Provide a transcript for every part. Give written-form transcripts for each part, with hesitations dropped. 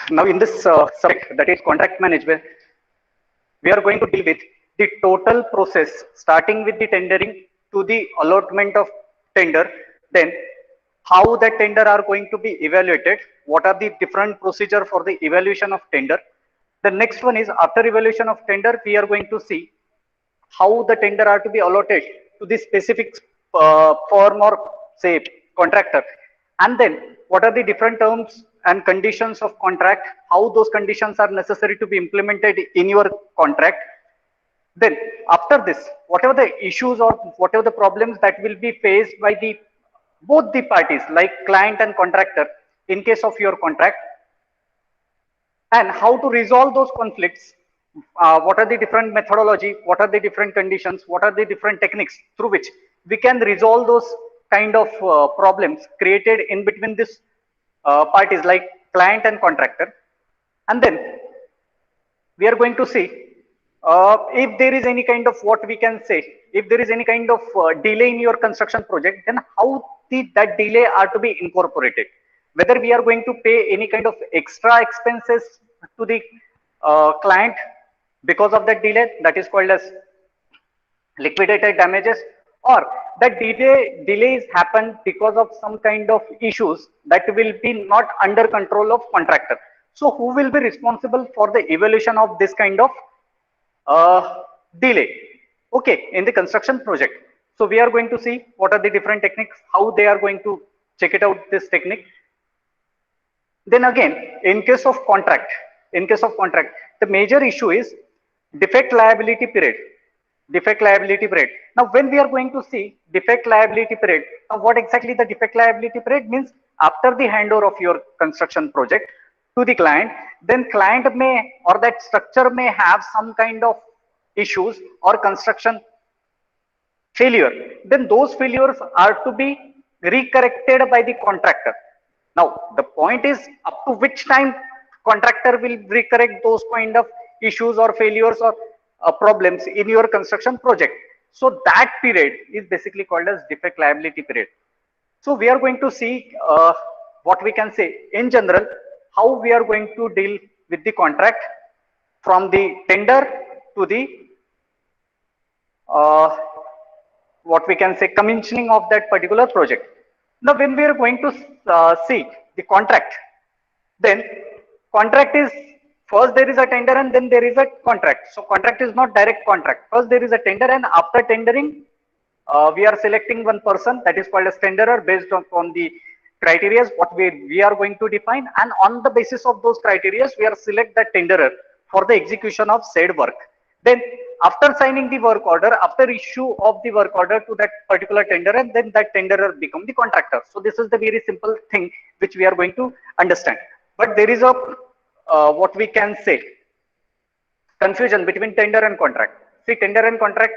Now in this subject, that is contract management, we are going to deal with the total process starting with the tendering to the allotment of tender, then how the tender are going to be evaluated, what are the different procedure for the evaluation of tender. The next one is after evaluation of tender, we are going to see how the tender are to be allotted to the specific firm or say contractor, and then what are the different terms and conditions of contract, how those conditions are necessary to be implemented in your contract. Then after this, whatever the issues or whatever the problems that will be faced by the both the parties like client and contractor in case of your contract, and how to resolve those conflicts, what are the different methodology, what are the different conditions, what are the different techniques through which we can resolve those kind of problems created in between this parties like client and contractor. And then we are going to see if there is any kind of what we can say, if there is any kind of delay in your construction project, then how that delay are to be incorporated, whether we are going to pay any kind of extra expenses to the client because of that delay, that is called as liquidated damages, or that delays happen because of some kind of issues that will be not under control of contractor. So who will be responsible for the evaluation of this kind of delay, okay, in the construction project? So we are going to see what are the different techniques, how they are going to check it out, this technique. Then again, in case of contract, the major issue is defect liability period. Defect liability period. Now, when we are going to see defect liability period, now what exactly the defect liability period means? After the handover of your construction project to the client, then client may or that structure may have some kind of issues or construction failure. Then those failures are to be recorrected by the contractor. Now, the point is up to which time contractor will recorrect those kind of issues or failures or problems in your construction project. So that period is basically called as defect liability period. So we are going to see what we can say in general, how we are going to deal with the contract from the tender to the what we can say commissioning of that particular project. Now, when we are going to see the contract, then contract is first there is a tender and then there is a contract. So contract is not direct contract. First there is a tender, and after tendering, we are selecting one person that is called as tenderer based on the criteria what we are going to define, and on the basis of those criteria we are select the tenderer for the execution of said work. Then after signing the work order, after issue of the work order to that particular tenderer, then that tenderer become the contractor. So this is the very simple thing which we are going to understand. But there is a what we can say confusion between tender and contract. See, tender and contract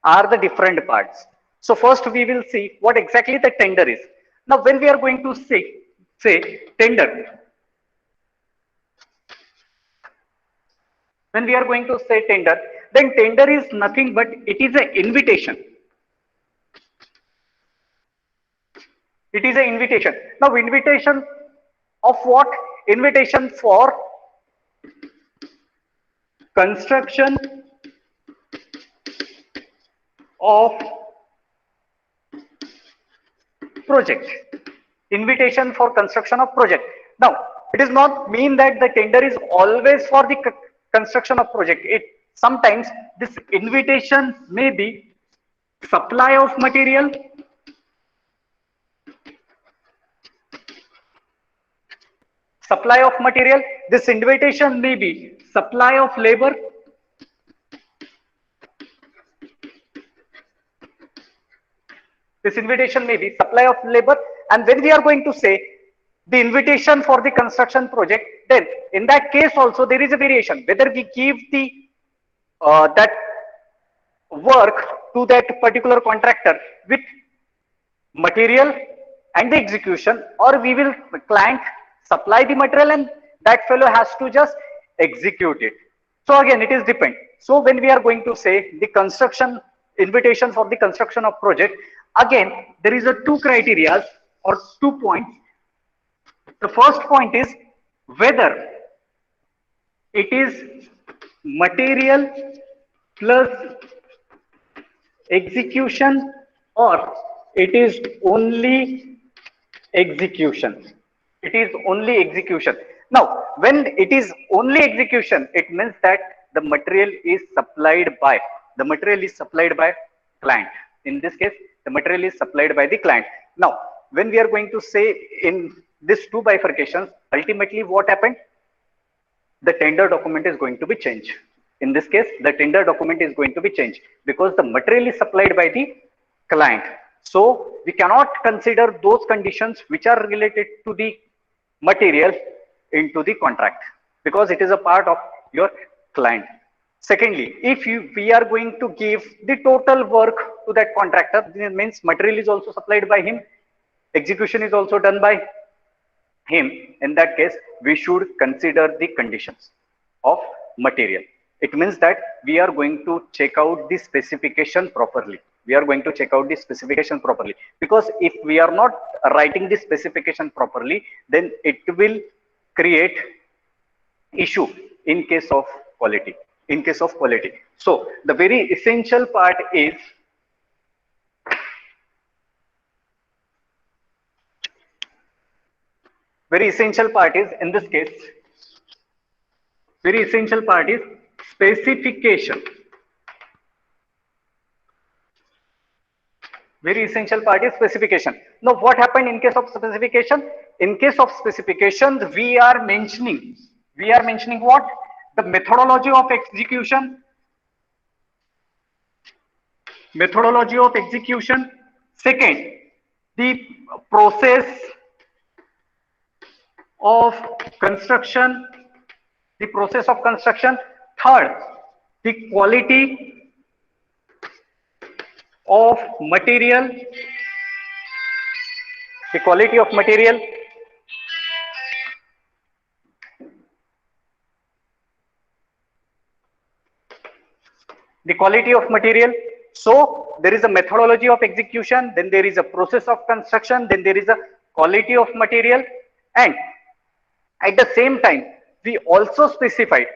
are the different parts. So first we will see what exactly the tender is. Now when we are going to say tender, when we are going to say tender, then tender is nothing but it is an invitation. It is an invitation. Now invitation of what? Invitation for construction of project. Invitation for construction of project. Now, it does not mean that the tender is always for the construction of project. It sometimes this invitation may be supply of material, this invitation may be supply of labor, this invitation may be supply of labor. And when we are going to say the invitation for the construction project, then in that case also there is a variation whether we give the that work to that particular contractor with material and the execution, or we will client supply the material and that fellow has to just execute it. So again it is depend. So when we are going to say the construction invitation for the construction of project, again there is a two criteria or 2 points. The first point is whether It is material plus execution, or it is only execution. It is only execution. Now, when it is only execution, it means that the material is supplied by client. In this case, the material is supplied by the client. Now, when we are going to say in this two bifurcations, ultimately what happened? The tender document is going to be changed. In this case, the tender document is going to be changed because the material is supplied by the client. So we cannot consider those conditions which are related to the material into the contract because it is a part of your client. Secondly, if we are going to give the total work to that contractor, this means material is also supplied by him, execution is also done by him. In that case, we should consider the conditions of material. It means that we are going to check out the specification properly. Because if we are not writing the specification properly, then it will create issue in case of quality. So the very essential part is in this case, very essential part is specification. Now, what happened in case of specification? In case of specification, we are mentioning what? The methodology of execution. Second, the process of construction. Third, the quality of material. So there is a methodology of execution, then there is a process of construction, then there is a quality of material, and at the same time we also specified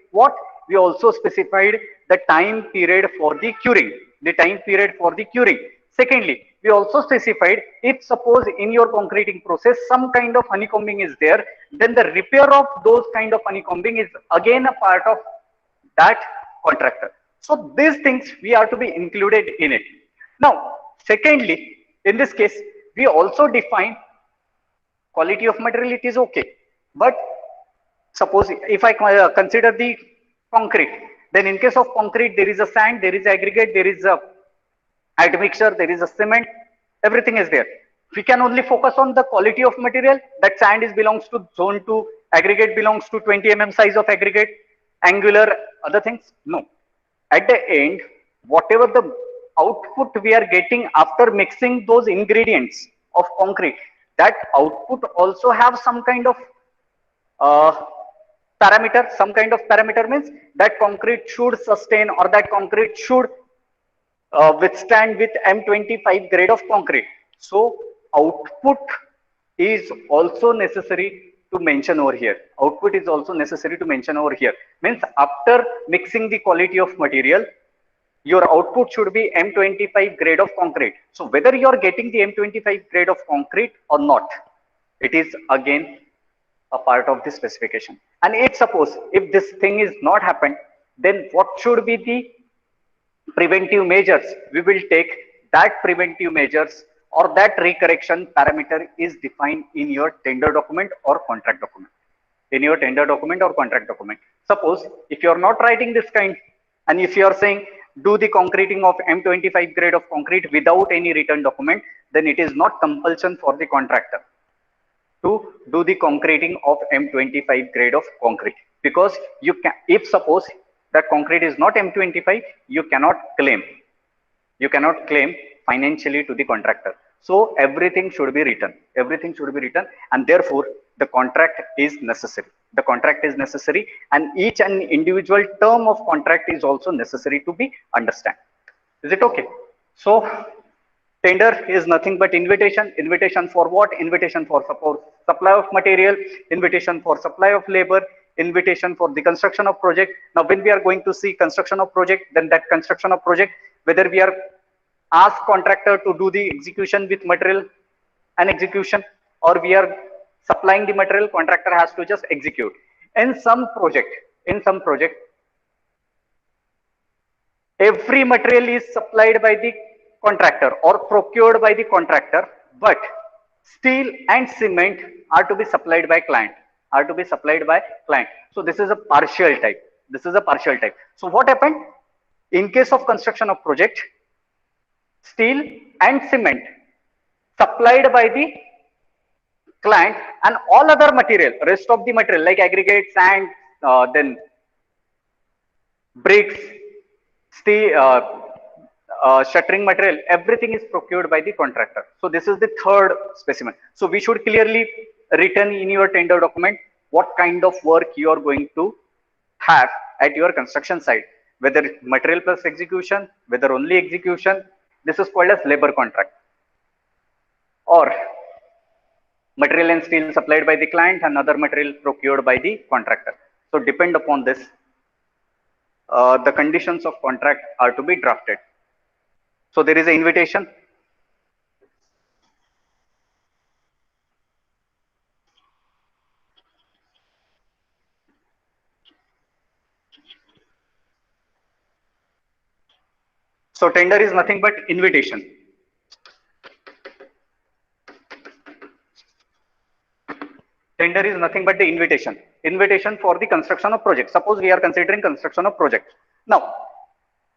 what? We also specified the time period for the curing. Secondly, we also specified, if suppose in your concreting process some kind of honeycombing is there, then the repair of those kind of honeycombing is again a part of that contractor. So these things we are to be included in it. Now, secondly, in this case, we also define quality of material. It is okay, but suppose if I consider the concrete, then in case of concrete, there is a sand, there is aggregate, there is a admixture, there is a cement, everything is there. We can only focus on the quality of material. That sand belongs to zone 2, aggregate belongs to 20 mm size of aggregate, angular, other things. No. At the end, whatever the output we are getting after mixing those ingredients of concrete, that output also have some kind of parameter means that concrete should sustain, or that concrete should withstand with M25 grade of concrete. So output is also necessary to mention over here. Means after mixing the quality of material, your output should be M25 grade of concrete. So whether you are getting the M25 grade of concrete or not, it is again a part of the specification. And if this thing is not happened, then what should be the preventive measures we will take? That preventive measures or that recorrection parameter is defined in your tender document or contract document. Suppose if you are not writing this kind, and if you are saying do the concreting of M25 grade of concrete without any written document, then it is not compulsion for the contractor to do the concreting of M25 grade of concrete, because you can, if suppose that concrete is not M25, you cannot claim financially to the contractor. So everything should be written, and therefore the contract is necessary. And each and individual term of contract is also necessary to be understand. Is it okay? So tender is nothing but invitation. Invitation for what? Invitation for supply of material, invitation for supply of labor, invitation for the construction of project. Now, when we are going to see construction of project, then that construction of project, whether we are ask contractor to do the execution with material and execution, or we are supplying the material, contractor has to just execute. In some project, every material is supplied by the contractor or procured by the contractor, but steel and cement are to be supplied by client, So this is a partial type. So what happened? In case of construction of project, steel and cement supplied by the client, and all other material, rest of the material like aggregate, sand, then bricks, steel, shuttering material, everything is procured by the contractor. So this is the third specimen. So we should clearly written in your tender document what kind of work you are going to have at your construction site, whether material plus execution, whether only execution. This is called as labor contract, or material and steel supplied by the client and other material procured by the contractor. So depend upon this, the conditions of contract are to be drafted. So there is an invitation. So tender is nothing but invitation. Tender is nothing but the invitation for the construction of project. Suppose we are considering construction of project. Now,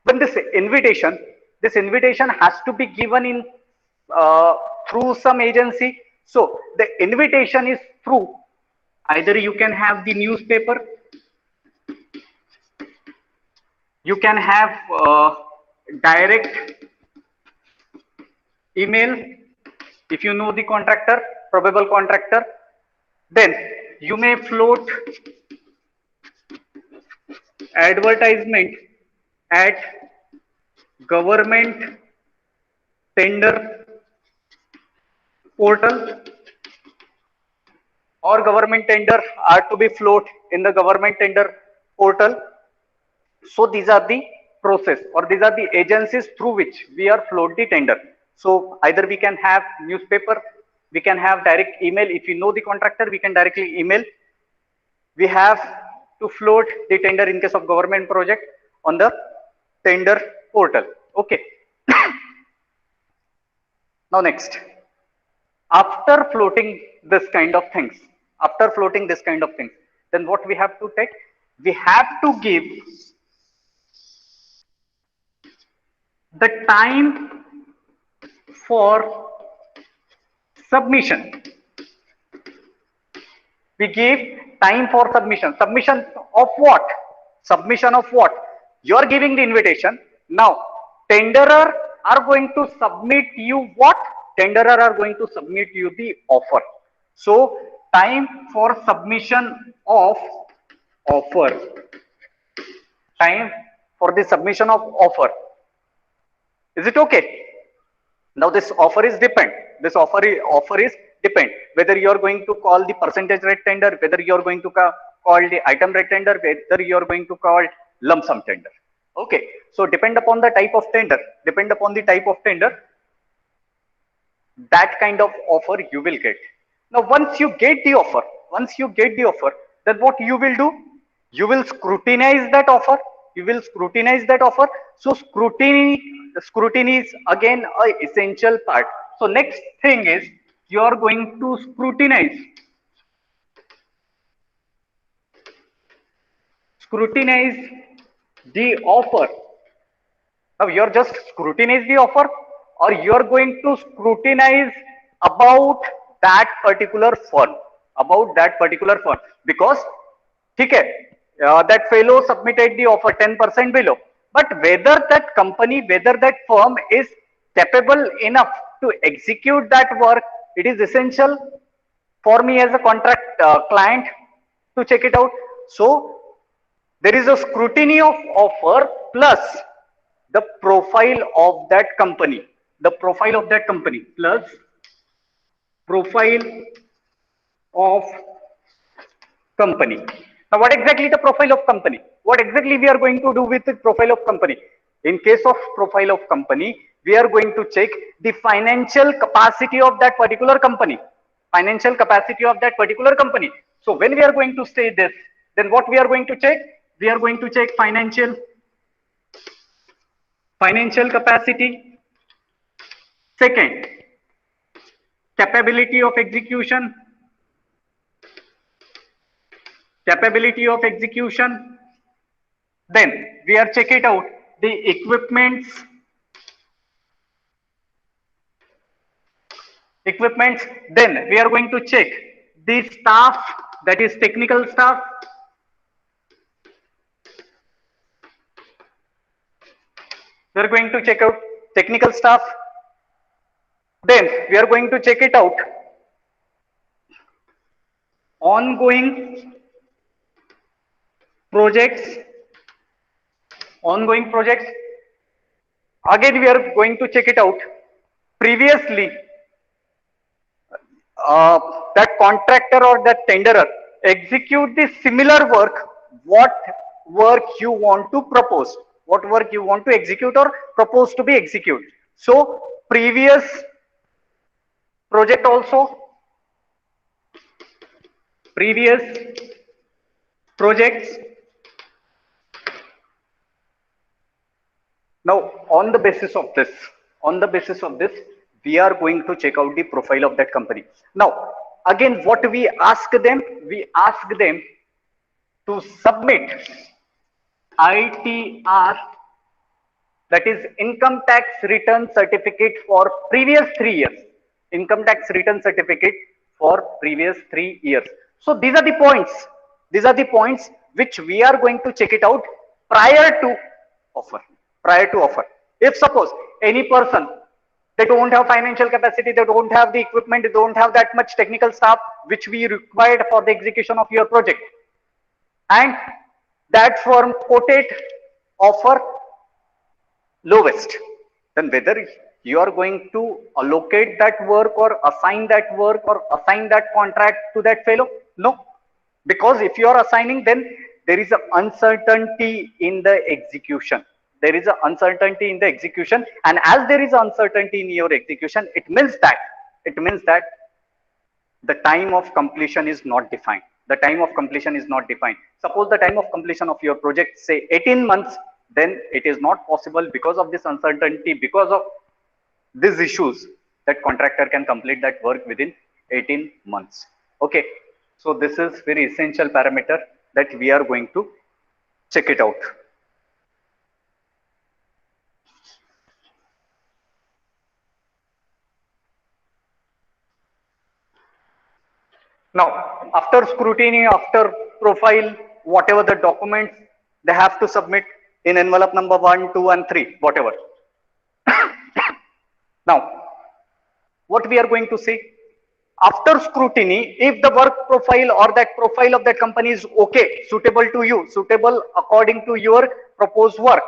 when this invitation has to be given in through some agency. So the invitation is through, either you can have the newspaper, you can have direct email if you know the contractor, probable contractor. Then you may float advertisement at government tender portal, or government tender are to be float in the government tender portal. So these are the process, or these are the agencies through which we are float the tender. So either we can have newspaper, we can have direct email. If you know the contractor, we can directly email. We have to float the tender in case of government project on the tender portal. Okay. Now next, after floating this kind of things, then what we have to take? We have to give the time for submission. We give time for submission. Submission of what? You are giving the invitation. Now, tenderer are going to submit you what? Tenderer are going to submit you the offer. So, time for submission of offer. Time for the submission of offer. Is it okay? Now, this offer is depend. Whether you are going to call the percentage rate tender, whether you are going to call the item rate tender, whether you are going to call lump sum tender. Okay. So depend upon the type of tender, that kind of offer you will get. Now, once you get the offer, then what you will do? You will scrutinize that offer. So scrutiny is again an essential part. So next thing is you are going to scrutinize the offer. Now you are just scrutinize the offer, or you are going to scrutinize about that particular firm, because that fellow submitted the offer 10% below, but whether that company, whether that firm is capable enough to execute that work, it is essential for me as a contract client to check it out. So there is a scrutiny of offer plus the profile of that company, plus profile of company. Now, what exactly the profile of company? What exactly we are going to do with the profile of company? In case of profile of company, we are going to check the financial capacity of that particular company. Financial capacity of that particular company. So when we are going to say this, then what we are going to check? We are going to check financial capacity. Second, capability of execution. Capability of execution. Then we are check it out the equipments. Then we are going to check the staff, that is technical staff. We are going to check out technical staff. Then we are going to check it out ongoing projects. Ongoing projects. Again, we are going to check it out previously that contractor or that tenderer execute the similar work, what work you want to propose, what work you want to execute or propose to be executed. So previous project also, previous projects. Now on the basis of this, we are going to check out the profile of that company. Now again, what we ask them to submit ITR, that is income tax return certificate for previous 3 years. Income tax return certificate for previous 3 years. So these are the points. These are the points which we are going to check it out prior to offer. Prior to offer. If suppose any person, they don't have financial capacity, they don't have the equipment, they don't have that much technical staff which we required for the execution of your project, and that firm quoted offer lowest, then whether you are going to allocate that work or assign that work or assign that contract to that fellow? No, because if you are assigning, then there is an uncertainty in the execution. There is an uncertainty in the execution, and as there is uncertainty in your execution, it means that the time of completion is not defined. The time of completion is not defined. Suppose the time of completion of your project, say 18 months, then it is not possible because of this uncertainty, because of these issues, that contractor can complete that work within 18 months. Okay. So this is very essential parameter that we are going to check it out. Now, after scrutiny, after profile, whatever the documents they have to submit in envelope number 1, 2, and 3, whatever. Now, what we are going to see after scrutiny, if the work profile or that profile of that company is okay, suitable to you, suitable according to your proposed work,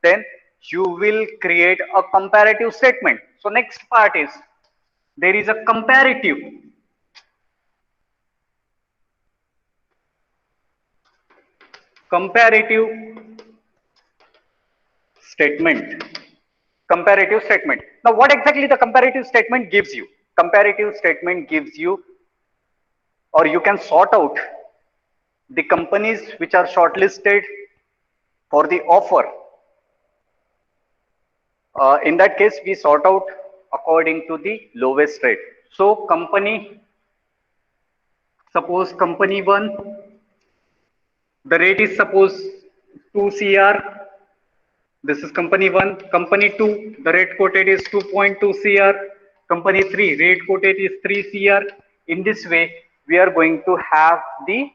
then you will create a comparative statement. So next part is, there is a comparative statement. Comparative statement. Now, what exactly the comparative statement gives you? Comparative statement gives you, or you can sort out the companies which are shortlisted for the offer. In that case, we sort out according to the lowest rate. So, suppose company 1, the rate is suppose 2 CR. This is company 1. Company 2, the rate quoted is 2.2 CR. Company 3, rate quoted is 3 CR. In this way, we are going to have the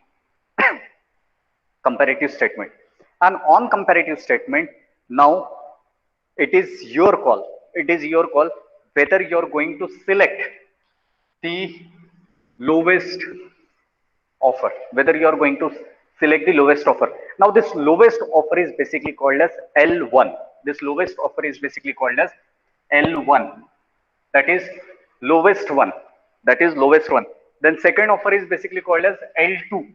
comparative statement. And on comparative statement, now it is your call. It is your call whether you are going to select the lowest offer, whether you are going to select the lowest offer. Now this lowest offer is basically called as L1. This lowest offer is basically called as L1. That is lowest one. That is lowest one. Then second offer is basically called as L2.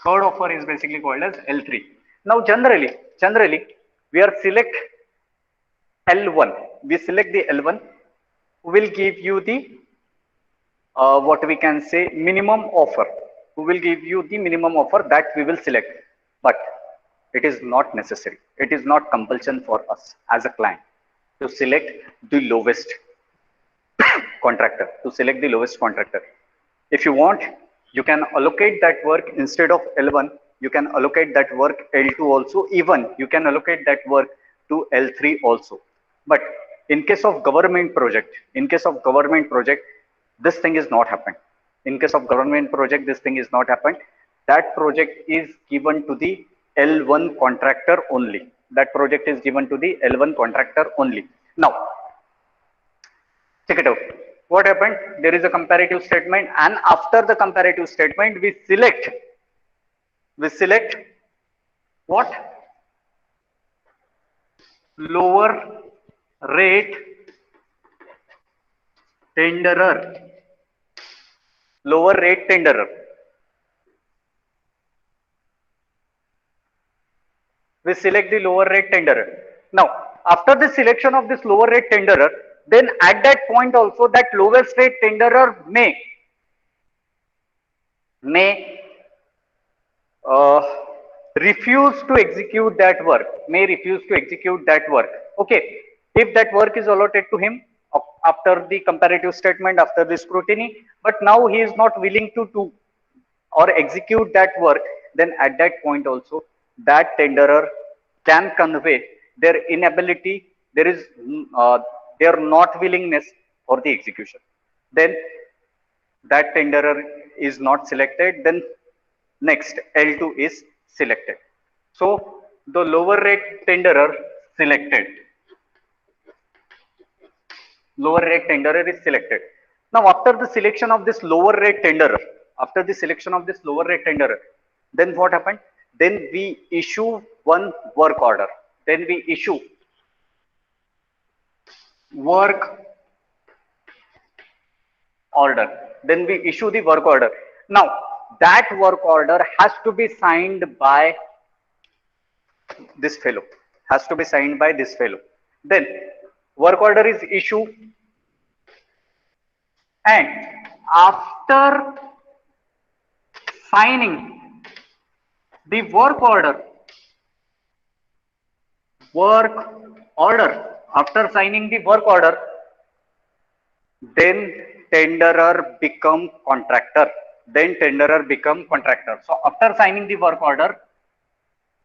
Third offer is basically called as L3. Now generally we are select L1. We select the L1 who will give you the what we can say minimum offer, who will give you the minimum offer that we will select, but it is not necessary, it is not compulsion for us as a client to select the lowest contractor, to select the lowest contractor. If you want, you can allocate that work instead of L1, you can allocate that work L2 also, even you can allocate that work to L3 also. But in case of government project, this thing is not happened. In case of government project, this thing is not happened. That project is given to the L1 contractor only. That project is given to the L1 contractor only. Now, check it out. What happened? There is a comparative statement, and after the comparative statement, we select what? Lower rate tenderer. Lower rate tenderer. We select the lower rate tenderer. Now, after the selection of this lower rate tenderer, then at that point also that lowest rate tenderer may uh, refuse to execute that work, okay, if that work is allotted to him after the comparative statement, after the scrutiny, but now he is not willing to do or execute that work, then at that point also that tenderer can convey their inability, there is their not willingness for the execution. Then that tenderer is not selected, then next L2 is selected. So the lower rate tenderer selected. Lower rate tenderer is selected. Now after the selection of this lower rate tenderer, then what happened? Then we issue one work order. Then we issue work order. Then we issue the work order. Now that work order has to be signed by this fellow, then work order is issued, and after signing the work after signing the work order, then tenderer become contractor. So after signing the work order,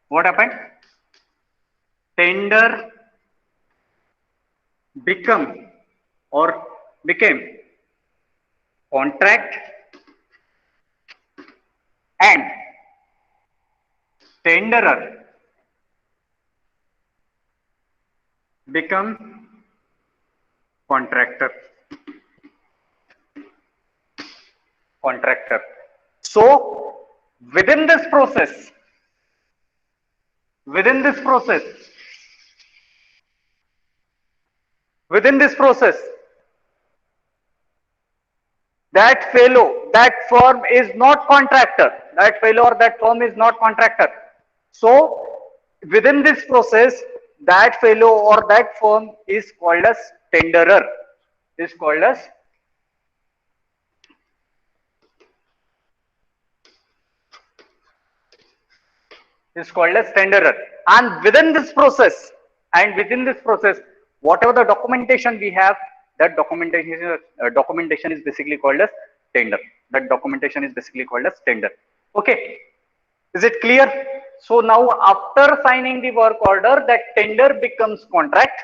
what happened? Tender became contract, and tenderer become contractor. So within this process, within this process, that fellow, that firm is not contractor. That fellow or that firm is not contractor. So within this process, that fellow or that firm is called as tenderer. Is called as tenderer. And within this process, whatever the documentation we have, that documentation is basically called as tender. Okay, is it clear? So now after signing the work order, that tender becomes contract,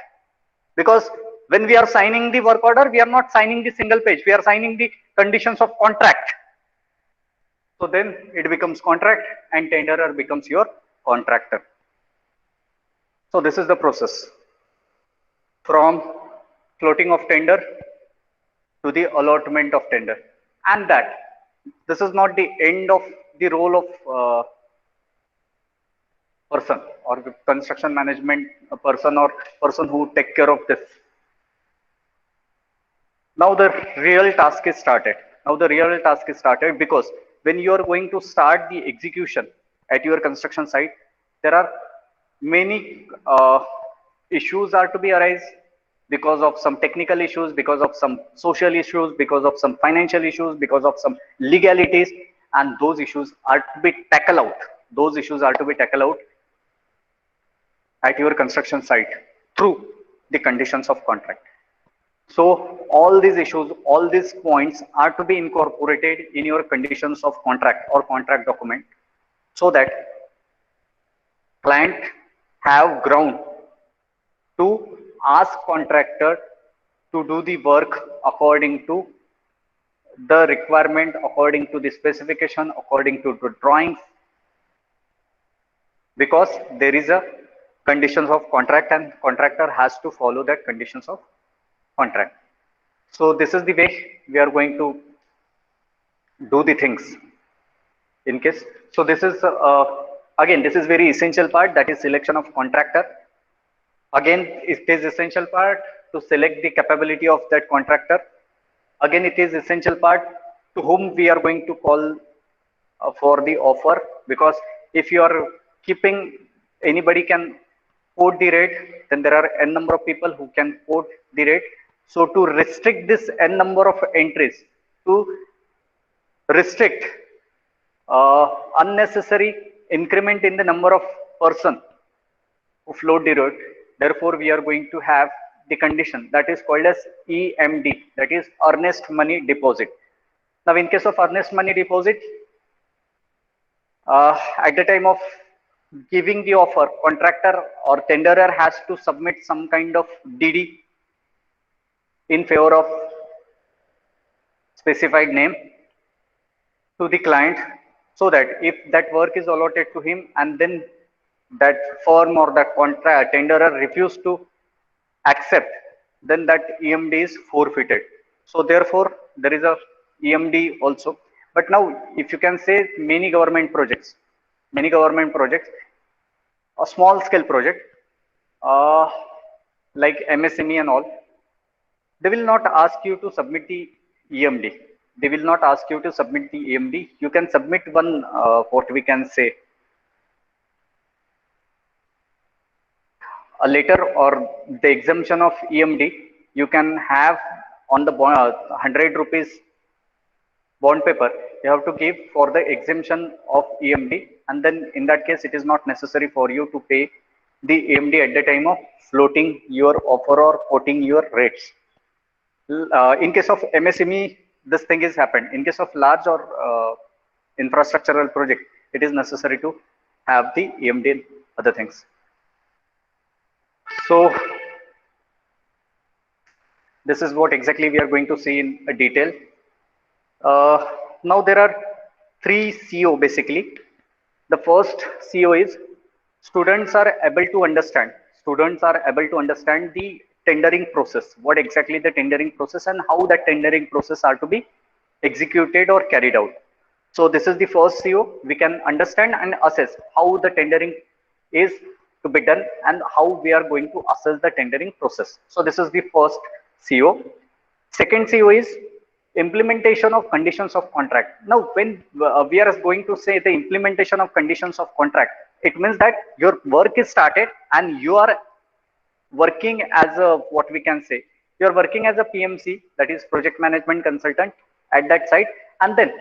because when we are signing the work order, we are not signing the single page, we are signing the conditions of contract. So then it becomes contract, and tenderer becomes your contractor. So this is the process from floating of tender to the allotment of tender. And that this is not the end of the role of person or construction management person or person who take care of this. Now the real task is started. Because when you are going to start the execution at your construction site, there are many issues are to be arise because of some technical issues, because of some social issues, because of some financial issues, because of some legalities, and those issues are to be tackled out. Those issues are to be tackled out at your construction site through the conditions of contract. So all these issues, all these points are to be incorporated in your conditions of contract or contract document, so that client have ground to ask contractor to do the work according to the requirement, according to the specification, according to the drawings, because there is a conditions of contract and contractor has to follow that conditions of contract. So this is the way we are going to do the things in case. So this is again, this is very essential part, that is selection of contractor. Again, it is essential part to select the capability of that contractor. Again, it is essential part to whom we are going to call for the offer, because if you are keeping anybody can quote the rate, then there are n number of people who can quote the rate. So to restrict this n number of entries, to restrict unnecessary increment in the number of person who float the road, therefore we are going to have the condition that is called as EMD, that is earnest money deposit. Now in case of earnest money deposit, at the time of giving the offer, contractor or tenderer has to submit some kind of DD in favor of specified name to the client, so that if that work is allotted to him and then that firm or that contract tenderer refuse to accept, then that EMD is forfeited. So therefore there is a EMD also. But now if you can say many government projects, a small scale project like MSME and all, they will not ask you to submit the EMD. They will not ask you to submit the EMD. You can submit one, what we can say, a letter or the exemption of EMD. You can have on the 100 rupees bond paper, you have to give for the exemption of EMD, and then in that case it is not necessary for you to pay the EMD at the time of floating your offer or quoting your rates. In case of MSME, this thing is happened. In case of large or infrastructural project, it is necessary to have the EMD and other things. So this is what exactly we are going to see in a detail. Now there are three CO basically. The first CO is students are able to understand. Students are able to understand the tendering process, what exactly the tendering process and how that tendering process are to be executed or carried out. So this is the first CO. We can understand and assess how the tendering is to be done and how we are going to assess the tendering process. So this is the first CO. Second CO is implementation of conditions of contract. Now when we are going to say the implementation of conditions of contract, it means that your work is started and you are working as a, what we can say, you are working as a PMC, that is project management consultant at that site, and then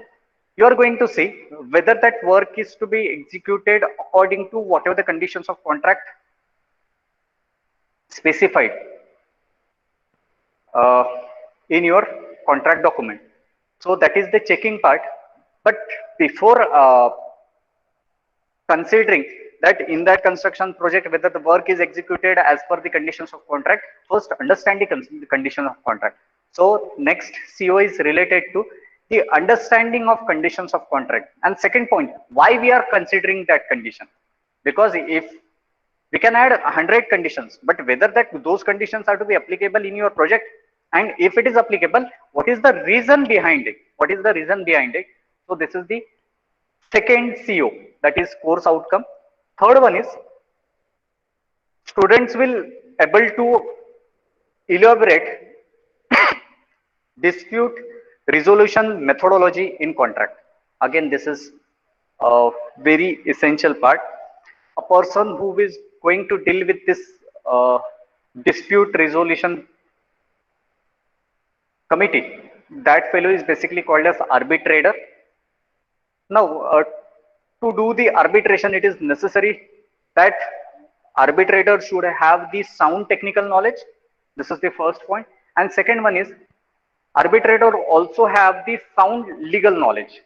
you are going to see whether that work is to be executed according to whatever the conditions of contract specified in your contract document. So that is the checking part. But before considering that in that construction project whether the work is executed as per the conditions of contract, first understand the condition of contract. So next CO is related to the understanding of conditions of contract. And second point, why we are considering that condition, because if we can add 100 conditions, but whether that those conditions are to be applicable in your project, and if it is applicable, what is the reason behind it? What is the reason behind it? So this is the second CO, that is course outcome. Third one is students will able to elaborate dispute resolution methodology in contract. Again, this is a very essential part. A person who is going to deal with this uh, dispute resolution committee, that fellow is basically called as arbitrator. Now, to do the arbitration, it is necessary that arbitrator should have the sound technical knowledge. This is the first point. And second one is arbitrator also have the sound legal knowledge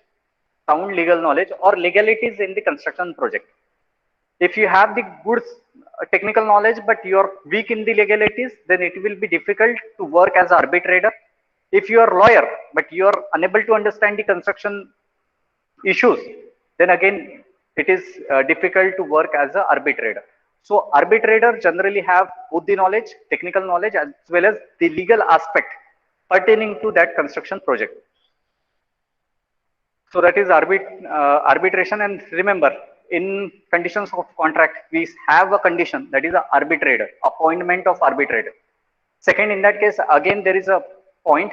or legalities in the construction project. If you have the good technical knowledge but you are weak in the legalities, then it will be difficult to work as arbitrator. If you are lawyer but you are unable to understand the construction issues, then again it is difficult to work as an arbitrator. So arbitrator generally have both the knowledge, technical knowledge, as well as the legal aspect pertaining to that construction project. So that is arbitration. And remember, in conditions of contract, we have a condition, that is a arbitrator, appointment of arbitrator. Second, in that case, again, there is a point,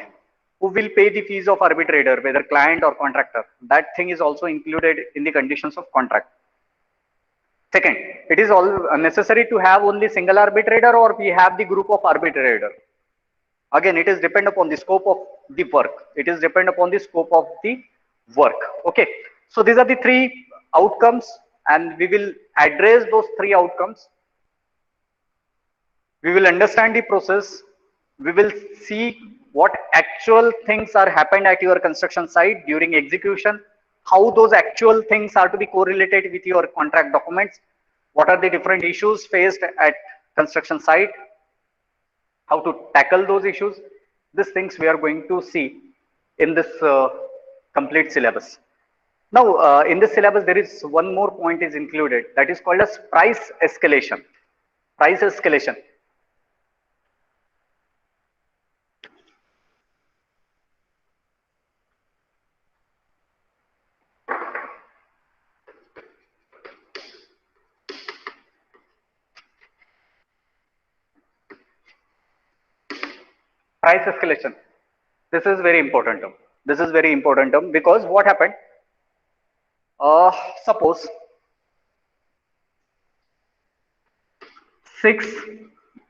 who will pay the fees of arbitrator, whether client or contractor. That thing is also included in the conditions of contract. Second, it is all necessary to have only single arbitrator, or we have the group of arbitrator. Again, it is depend upon the scope of the work. It is depend upon the scope of the work. Okay. So these are the three outcomes, and we will address those three outcomes. We will understand the process. We will see what actual things are happened at your construction site during execution, how those actual things are to be correlated with your contract documents, what are the different issues faced at construction site, how to tackle those issues. These things we are going to see in this complete syllabus. Now, in this syllabus, there is one more point is included, that is called as price escalation. Price escalation. Price escalation. This is very important term. This is very important term, because what happened? Suppose 6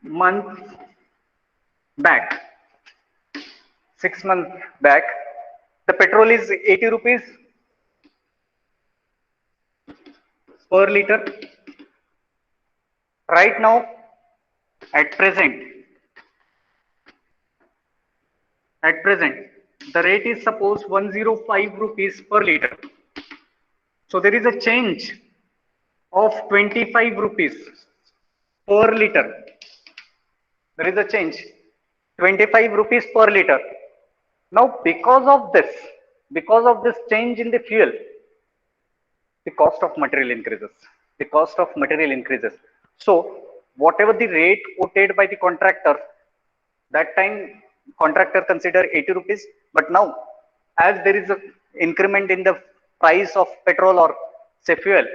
months back, 6 months back, the petrol is 80 rupees per liter. Right now, at present, the rate is suppose 105 rupees per liter. So there is a change of 25 rupees per liter. There is a change, 25 rupees per liter. Now, because of this change in the fuel, the cost of material increases. The cost of material increases. So, whatever the rate quoted by the contractor, that time contractor consider 80 rupees. But now, as there is a increment in the price of petrol or say fuel,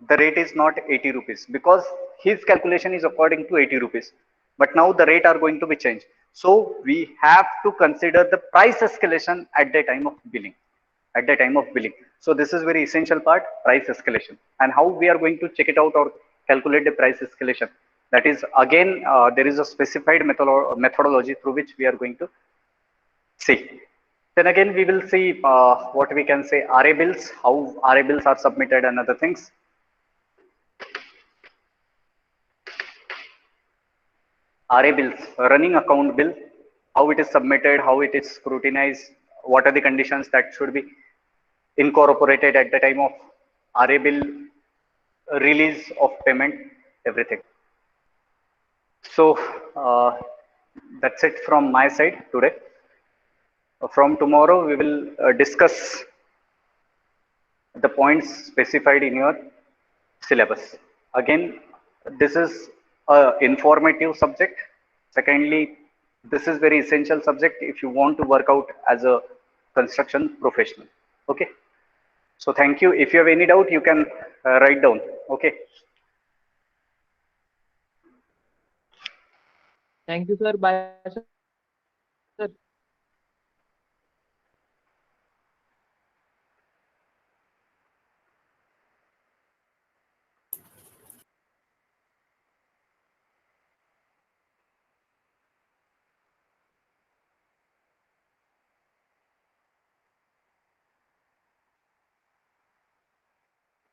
the rate is not 80 rupees, because his calculation is according to 80 rupees. But now the rate are going to be changed. So we have to consider the price escalation at the time of billing. So this is very essential part, price escalation. And how we are going to check it out or calculate the price escalation. That is again, there is a specified methodology through which we are going to see. Then again, we will see what we can say RA bills, how RA bills are submitted and other things. RA bills, running account bill, how it is submitted, how it is scrutinized, what are the conditions that should be incorporated at the time of RA bill release of payment, everything. So that's it from my side today. From tomorrow, we will discuss the points specified in your syllabus. Again, this is an informative subject. Secondly, this is very essential subject if you want to work out as a construction professional. Okay. So thank you. If you have any doubt, you can write down. Okay. Thank you, sir. Bye, sir.